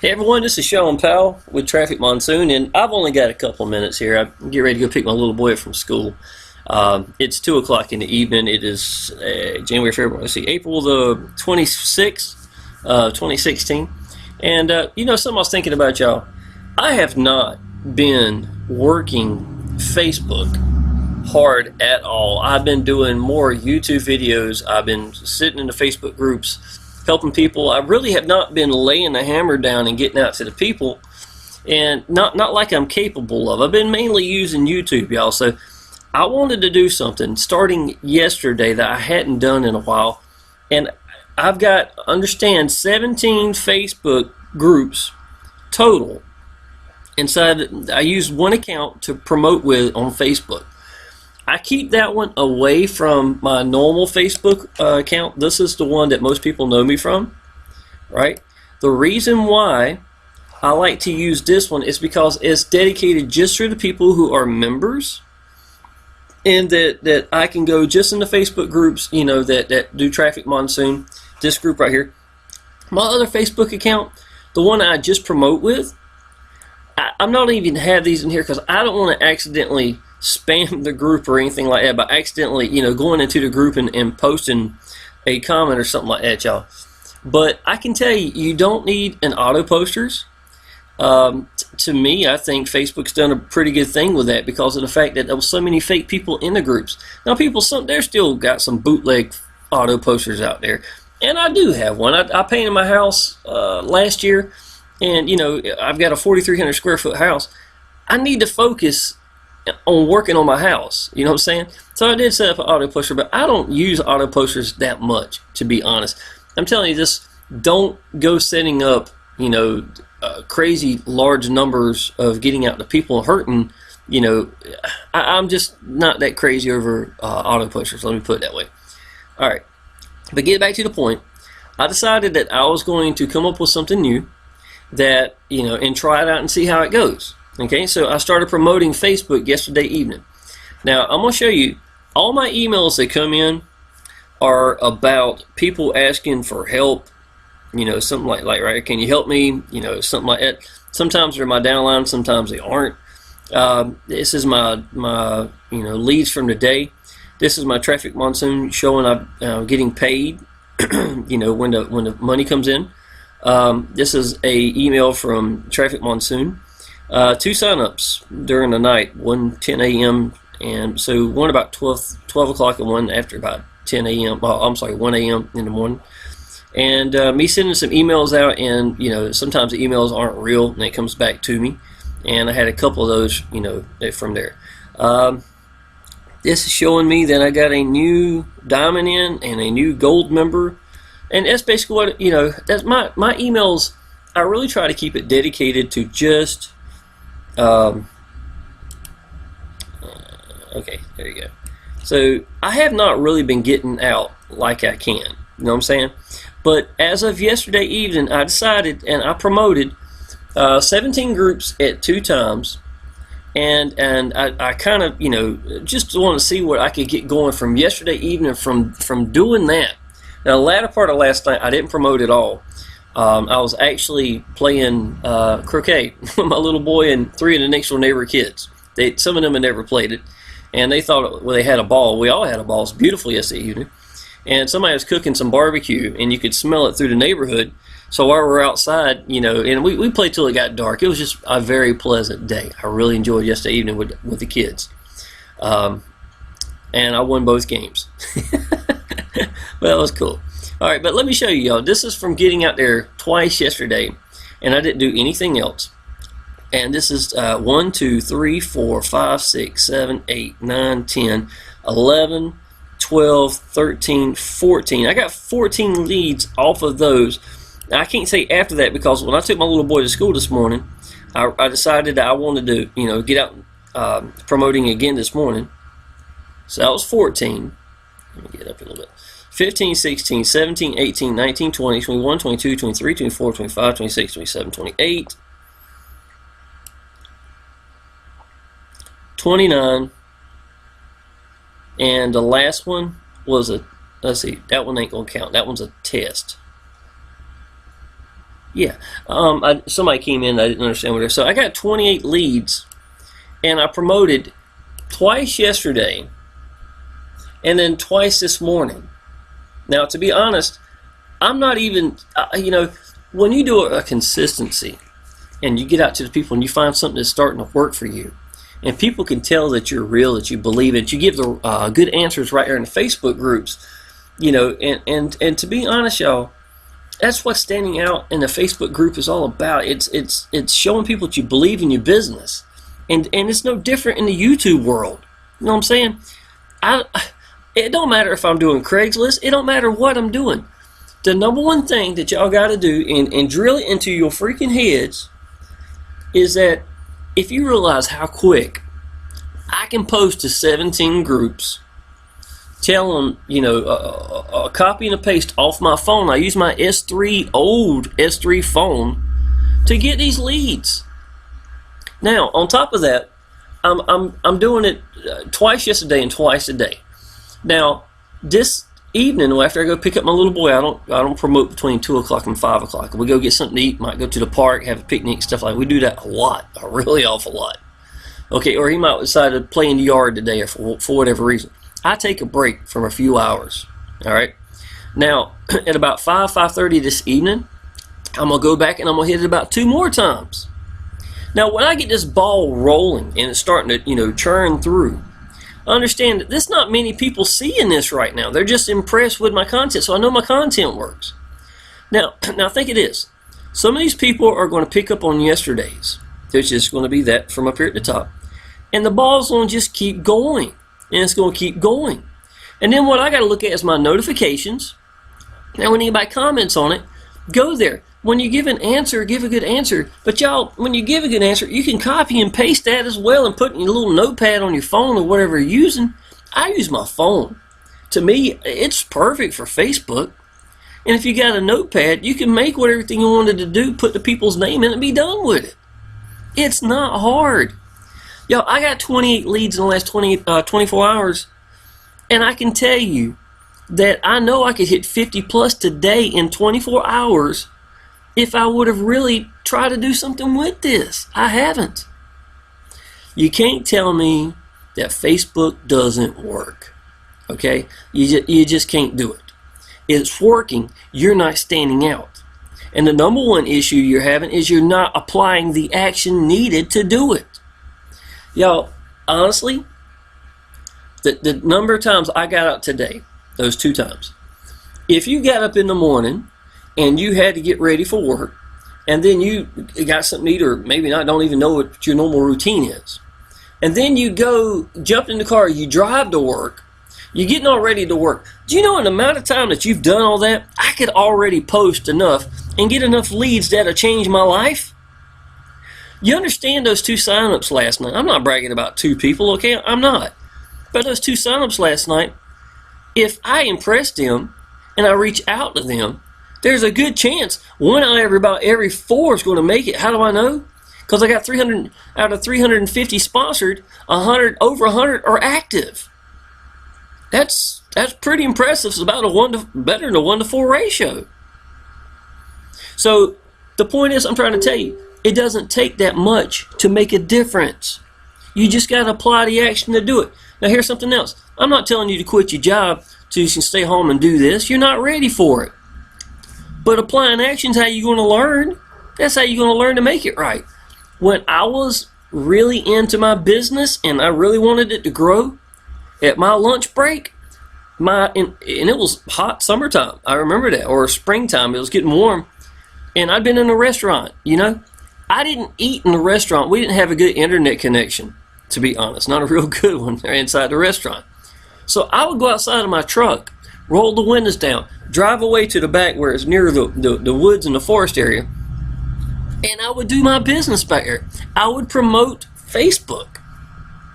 Hey everyone, this is Shawn Powell with Traffic Monsoon, and I've only got a couple of minutes here. I'm getting ready to go pick my little boy up from school. It's 2 o'clock in the evening. It is January, February, April the 26th, 2016. And, something I was thinking about, y'all. I have not been working Facebook hard at all. I've been doing more YouTube videos. I've been sitting in the Facebook groups helping people. I really have not been laying the hammer down and getting out to the people, and not like I'm capable of. I've been mainly using YouTube, y'all. So I wanted to do something starting yesterday that I hadn't done in a while, and I've got, understand, 17 Facebook groups total inside. I use one account to promote with on Facebook. I keep that one away from my normal Facebook account. This is the one that most people know me from, right? The reason why I like to use this one is because it's dedicated just for the people who are members, and that I can go just in the Facebook groups, that do Traffic Monsoon, this group right here. My other Facebook account, the one I just promote with, I'm not even have these in here because I don't want to accidentally spam the group or anything like that by accidentally, going into the group and posting a comment or something like that, y'all. But I can tell you, you don't need an auto posters. To me, I think Facebook's done a pretty good thing with that because of the fact that there was so many fake people in the groups. Now, they're still got some bootleg auto posters out there, and I do have one. I painted my house last year, and I've got a 4,300 square foot house. I need to focus on working on my house, you know what I'm saying? So I did set up an auto poster, but I don't use auto posters that much, to be honest. I'm telling you, just don't go setting up, crazy large numbers of getting out to people and hurting. I'm just not that crazy over auto posters, let me put it that way. All right, but get back to the point. I decided that I was going to come up with something new that, and try it out and see how it goes. Okay, so I started promoting Facebook yesterday evening. Now, I'm going to show you, all my emails that come in are about people asking for help, something like right, can you help me, something like that. Sometimes they're my downline, sometimes they aren't. This is my leads from the day. This is my Traffic Monsoon showing I'm getting paid, when the money comes in. This is a email from Traffic Monsoon. 2 signups during the night, one 10 a.m. and so one about 12 o'clock and one after about 10 a.m. Well, I'm sorry, 1 a.m. in the morning. And me sending some emails out, and sometimes the emails aren't real, and it comes back to me. And I had a couple of those, from there. This is showing me that I got a new diamond in and a new gold member, and that's basically what that's my emails. I really try to keep it dedicated to just. Okay, there you go. So I have not really been getting out like I can, you know what I'm saying? But as of yesterday evening, I decided, and I promoted 17 groups at 2 times, and I kind of just want to see what I could get going from yesterday evening from doing that. Now, the latter part of last night, I didn't promote at all. I was actually playing croquet with my little boy and 3 of the next door neighbor kids. Some of them had never played it, and they thought they had a ball. We all had a ball. It was beautiful yesterday evening. And somebody was cooking some barbecue, and you could smell it through the neighborhood. So while we were outside, and we played till it got dark. It was just a very pleasant day. I really enjoyed yesterday evening with the kids. And I won both games. Well, that was cool. All right, but let me show you, y'all. This is from getting out there twice yesterday, and I didn't do anything else. And this is 1, 2, 3, 4, 5, 6, 7, 8, 9, 10, 11, 12, 13, 14. I got 14 leads off of those. Now, I can't say after that because when I took my little boy to school this morning, I decided that I wanted to, get out promoting again this morning. So that was 14. Let me get up a little bit. 15, 16, 17, 18, 19, 20, 21, 22, 23, 24, 25, 26, 27, 28, 29, and the last one was let's see, that one ain't gonna count. That one's a test. Yeah. Somebody came in, I didn't understand what it was. So I got 28 leads, and I promoted twice yesterday, and then twice this morning. Now, to be honest, I'm not even, when you do a consistency, and you get out to the people and you find something that's starting to work for you, and people can tell that you're real, that you believe it, you give the good answers right there in the Facebook groups, and to be honest, y'all, that's what standing out in the Facebook group is all about. It's showing people that you believe in your business, and it's no different in the YouTube world. You know what I'm saying? It don't matter if I'm doing Craigslist. It don't matter what I'm doing. The number one thing that y'all got to do and drill it into your freaking heads is that if you realize how quick I can post to 17 groups, tell them, a copy and a paste off my phone. I use my old S3 phone to get these leads. Now, on top of that, I'm doing it twice yesterday and twice today. Now, this evening, after I go pick up my little boy, I don't promote between 2 o'clock and 5 o'clock. We go get something to eat, might go to the park, have a picnic, stuff like that. We do that a lot, a really awful lot. Okay, or he might decide to play in the yard today or for whatever reason. I take a break from a few hours, all right? Now, at about 5:30 this evening, I'm going to go back and I'm going to hit it about 2 more times. Now, when I get this ball rolling and it's starting to, churn through, understand that there's not many people seeing this right now. They're just impressed with my content, so I know my content works. Now think of this. Some of these people are going to pick up on yesterday's. There's just going to be that from up here at the top. And the ball's going to just keep going. And it's going to keep going. And then what I got to look at is my notifications. Now, when anybody comments on it, go there. When you give an answer, give a good answer. But y'all, when you give a good answer, you can copy and paste that as well and put in your little notepad on your phone or whatever you're using. I use my phone. To me, it's perfect for Facebook. And if you got a notepad, you can make everything you wanted to do, put the people's name in it, and be done with it. It's not hard. Y'all, I got 28 leads in the last 24 hours. And I can tell you that I know I could hit 50 plus today in 24 hours if I would have really tried to do something with this. I haven't. You can't tell me that Facebook doesn't work. Okay? You just can't do it. It's working. You're not standing out. And the number one issue you're having is you're not applying the action needed to do it. Y'all, honestly, the number of times I got out today, those 2 times, if you got up in the morning and you had to get ready for work, and then you got something to eat, or maybe not, don't even know what your normal routine is, and then you go jump in the car, you drive to work, you're getting all ready to work. Do you know in the amount of time that you've done all that, I could already post enough and get enough leads that'll change my life? You understand those 2 signups last night? I'm not bragging about 2 people, okay? I'm not. But those 2 signups last night, if I impress them and I reach out to them, there's a good chance 1 out of about every 4 is going to make it. How do I know? Because I got 300 out of 350 sponsored, over 100 are active. That's pretty impressive. It's about better than a 1 to 4 ratio. So the point is, I'm trying to tell you, it doesn't take that much to make a difference. You just got to apply the action to do it. Now here's something else. I'm not telling you to quit your job so you can stay home and do this. You're not ready for it. But applying action is how you're going to learn. That's how you're going to learn to make it right. When I was really into my business and I really wanted it to grow, at my lunch break, and it was hot summertime. I remember that, or springtime. It was getting warm, and I'd been in a restaurant. I didn't eat in the restaurant. We didn't have a good internet connection, to be honest. Not a real good one inside the restaurant. So I would go outside of my truck, roll the windows down, drive away to the back where it's near the woods and the forest area, and I would do my business back there. I would promote Facebook.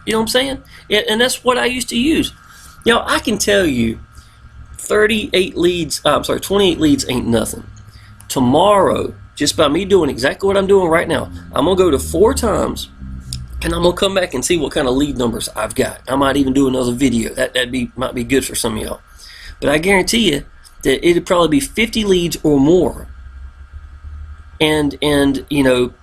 You know what I'm saying? And that's what I used to use. I can tell you 28 leads ain't nothing. Tomorrow, just by me doing exactly what I'm doing right now, I'm going to go to 4 times, and I'm going to come back and see what kind of lead numbers I've got. I might even do another video. That might be good for some of y'all. But I guarantee you that it'd probably be 50 leads or more and you know,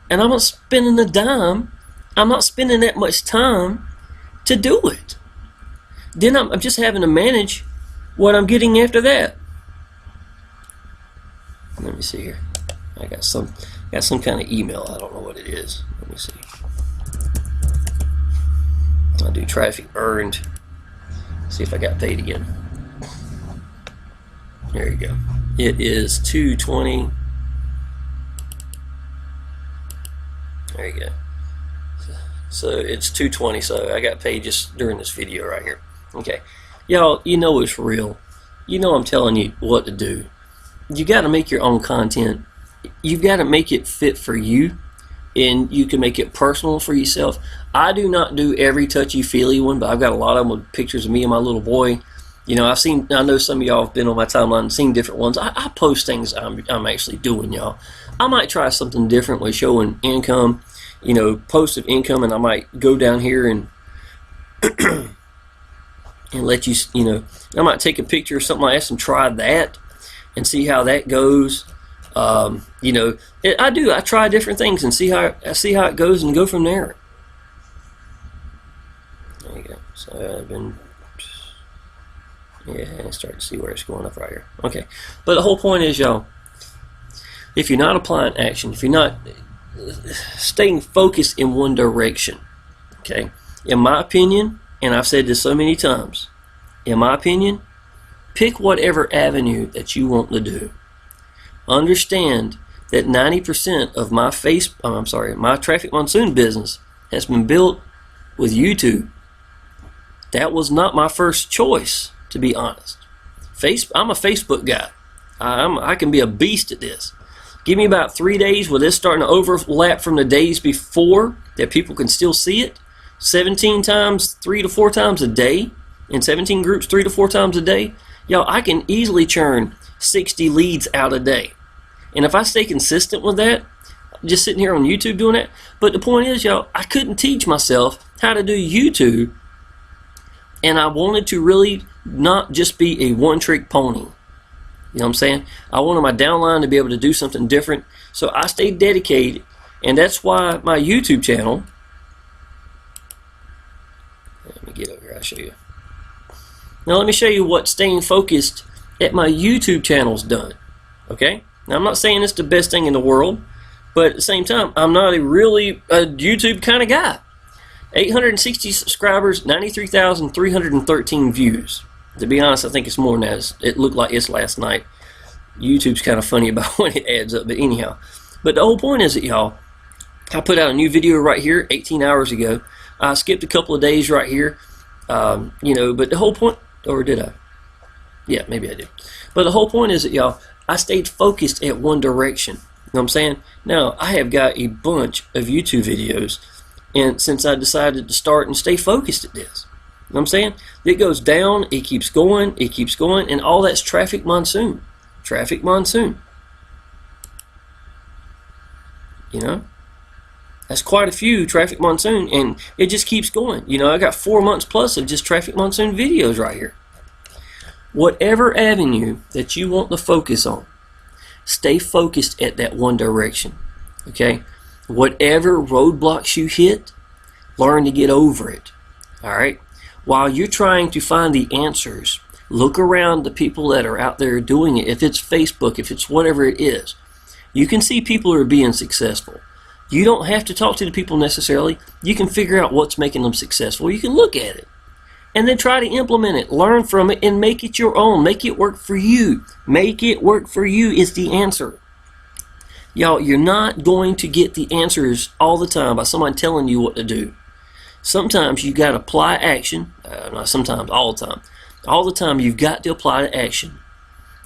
and I'm not spending a dime. I'm not spending that much time to do it. Then I'm just having to manage what I'm getting after that. Let me see here. I got some kind of email. I don't know what it is. Let me see. I'll do traffic earned. See if I got paid again. There you go. It is 220. There you go. So it's 220. So I got paid just during this video right here. Okay, y'all, you know it's real. You know I'm telling you what to do. You got to make your own content. You've got to make it fit for you, and you can make it personal for yourself. I do not do every touchy-feely one, but I've got a lot of them with pictures of me and my little boy. You know, I know some of y'all have been on my timeline and seen different ones. I post things I'm actually doing, y'all. I might try something different with showing income, you know, post of income, and I might go down here and and let you, you know, I might take a picture or something like that and try that and see how that goes. You know, I try different things and see how it goes and go from there. There you go. So I've been, yeah, start to see where it's going up right here. Okay, but the whole point is, y'all, if you're not applying action, if you're not staying focused in one direction, okay, in my opinion, and I've said this so many times, in my opinion, pick whatever avenue that you want to do. Understand that 90% of my Traffic Monsoon business has been built with YouTube. That was not my first choice, to be honest. I'm a Facebook guy. I can be a beast at this. Give me about 3 days where this starting to overlap from the days before that people can still see it. 17 times, 3 to 4 times a day, in 17 groups, 3 to 4 times a day. Y'all, I can easily churn 60 leads out a day. And if I stay consistent with that, I'm just sitting here on YouTube doing that. But the point is, y'all, I couldn't teach myself how to do YouTube, and I wanted to really not just be a one-trick pony. You know what I'm saying? I wanted my downline to be able to do something different. So I stayed dedicated, and that's why my YouTube channel, let me get over here, I'll show you. Now let me show you what staying focused at my YouTube channel's done. Okay? Now I'm not saying it's the best thing in the world, but at the same time, I'm not a YouTube kind of guy. 860 subscribers, 93,313 views. To be honest, I think it's more than that. It looked like it's last night. YouTube's kind of funny about when it adds up, but anyhow. But the whole point is that, y'all, I put out a new video right here 18 hours ago. I skipped a couple of days right here, you know, but the whole point, or did I? Yeah, maybe I did. But the whole point is that, y'all, I stayed focused at one direction. You know what I'm saying? Now, I have got a bunch of YouTube videos, and since I decided to start and stay focused at this, you know what I'm saying? It goes down, it keeps going, and all that's Traffic Monsoon. Traffic Monsoon. You know? That's quite a few Traffic Monsoon, and it just keeps going. You know, I got 4 months plus of just Traffic Monsoon videos right here. Whatever avenue that you want to focus on, stay focused at that one direction. Okay? Whatever roadblocks you hit, learn to get over it. Alright? While you're trying to find the answers, look around the people that are out there doing it. If it's Facebook, if it's whatever it is, you can see people who are being successful. You don't have to talk to the people necessarily. You can figure out what's making them successful. You can look at it and then try to implement it, learn from it, and make it your own. Make it work for you. Make it work for you is the answer. Y'all, you're not going to get the answers all the time by somebody telling you what to do. Sometimes you got to apply action. Not sometimes, all the time. All the time you've got to apply the action,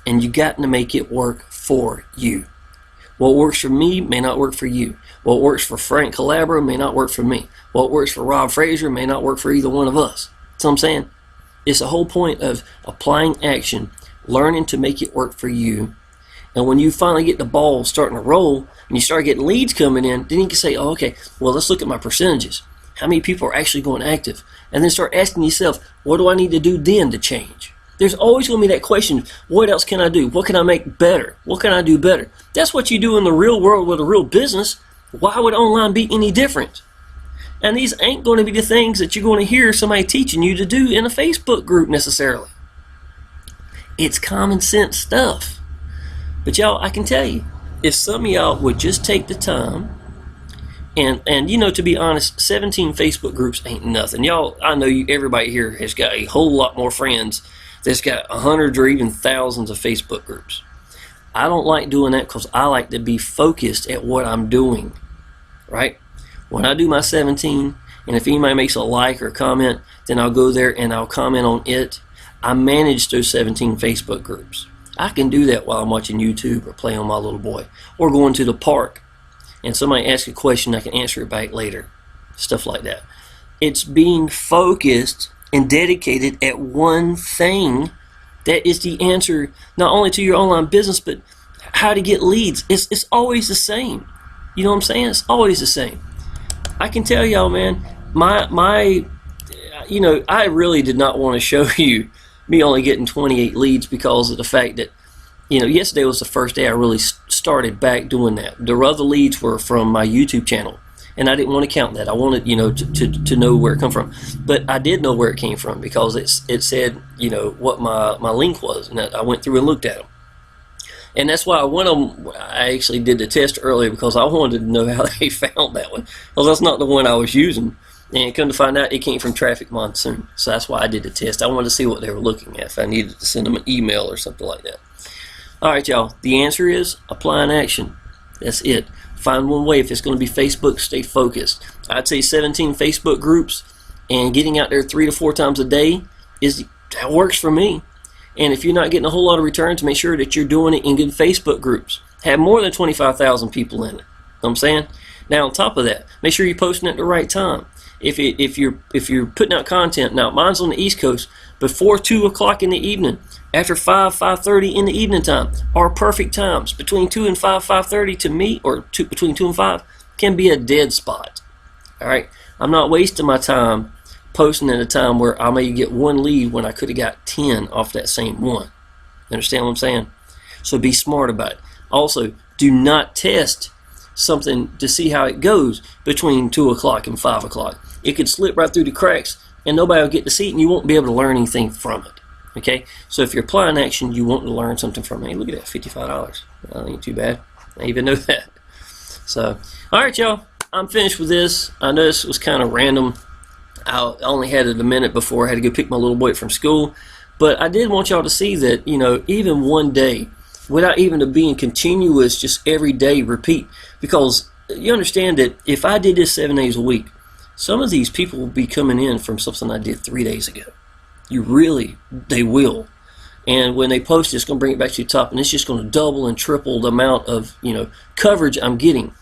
and you got to make it work for you. What works for me may not work for you. What works for Frank Calabro may not work for me. What works for Rob Frazier may not work for either one of us. That's what I'm saying. It's the whole point of applying action, learning to make it work for you. And when you finally get the ball starting to roll and you start getting leads coming in, then you can say, oh, okay, well, let's look at my percentages. How many people are actually going active? And then start asking yourself, what do I need to do then to change? There's always going to be that question, what else can I do? What can I make better? What can I do better? That's what you do in the real world with a real business. Why would online be any different? And these ain't going to be the things that you're going to hear somebody teaching you to do in a Facebook group necessarily. It's common sense stuff. But y'all, I can tell you, if some of y'all would just take the time, and you know, to be honest, 17 Facebook groups ain't nothing. Y'all, I know everybody here has got a whole lot more friends that's got hundreds or even thousands of Facebook groups. I don't like doing that because I like to be focused at what I'm doing, right? When I do my 17, and if anybody makes a like or a comment, then I'll go there and I'll comment on it. I manage those 17 Facebook groups. I can do that while I'm watching YouTube or playing on my little boy, or going to the park and somebody asks a question, I can answer it back later. Stuff like that. It's being focused and dedicated at one thing that is the answer not only to your online business, but how to get leads. It's always the same. You know what I'm saying? It's always the same. I can tell y'all, man, you know, I really did not want to show you me only getting 28 leads because of the fact that, you know, yesterday was the first day I really started back doing that. The other leads were from my YouTube channel, and I didn't want to count that. I wanted, you know, to know where it come from. But I did know where it came from because it said, you know, what my link was, and I went through and looked at them. And that's why I actually did the test earlier, because I wanted to know how they found that one, because that's not the one I was using. And come to find out, it came from Traffic Monsoon. So that's why I did the test. I wanted to see what they were looking at, if I needed to send them an email or something like that. All right, y'all. The answer is apply an action. That's it. Find one way. If it's going to be Facebook, stay focused. I'd say 17 Facebook groups and getting out there 3 to 4 times a day that works for me. And if you're not getting a whole lot of returns, make sure that you're doing it in good Facebook groups. Have more than 25,000 people in it. Know what I'm saying? Now, on top of that, make sure you're posting at the right time. If you're putting out content, now mine's on the East Coast, before 2 o'clock in the evening, after 5:30 in the evening time are perfect times. Between 2 and 5:30 to me, or between 2 and 5, can be a dead spot. All right, I'm not wasting my time posting at a time where I may get 1 lead when I could have got 10 off that same one. Understand what I'm saying? So be smart about it. Also, do not test something to see how it goes between 2 o'clock and 5 o'clock. It could slip right through the cracks and nobody will get to see it, and you won't be able to learn anything from it. Okay, so if you're applying action, you want to learn something from it. Hey, look at that, $55. That ain't too bad. I didn't even know that. So, all right, y'all, I'm finished with this. I know this was kind of random. I only had it a minute before I had to go pick my little boy from school, but I did want y'all to see that, you know, even one day, without even being continuous, just every day repeat, because you understand that if I did this 7 days a week, some of these people will be coming in from something I did 3 days ago. They will. And when they post it, it's going to bring it back to the top, and it's just going to double and triple the amount of, you know, coverage I'm getting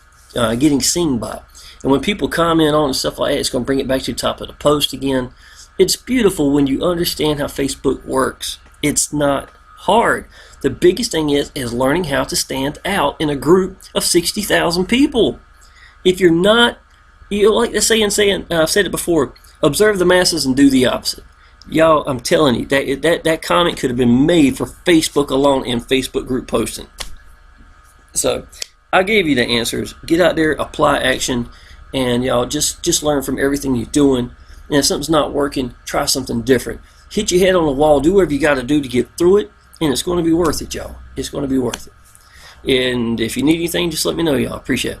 seen by. And when people comment on and stuff like that, it's going to bring it back to the top of the post again. It's beautiful when you understand how Facebook works. It's not hard. The biggest thing is learning how to stand out in a group of 60,000 people. If you're not, you like the saying, I've said it before, observe the masses and do the opposite. Y'all, I'm telling you, that comment could have been made for Facebook alone in Facebook group posting. So, I gave you the answers. Get out there, apply action, and y'all just learn from everything you're doing. And if something's not working, try something different. Hit your head on the wall, do whatever you got to do to get through it, and it's going to be worth it, y'all. It's going to be worth it. And if you need anything, just let me know, y'all. Appreciate it.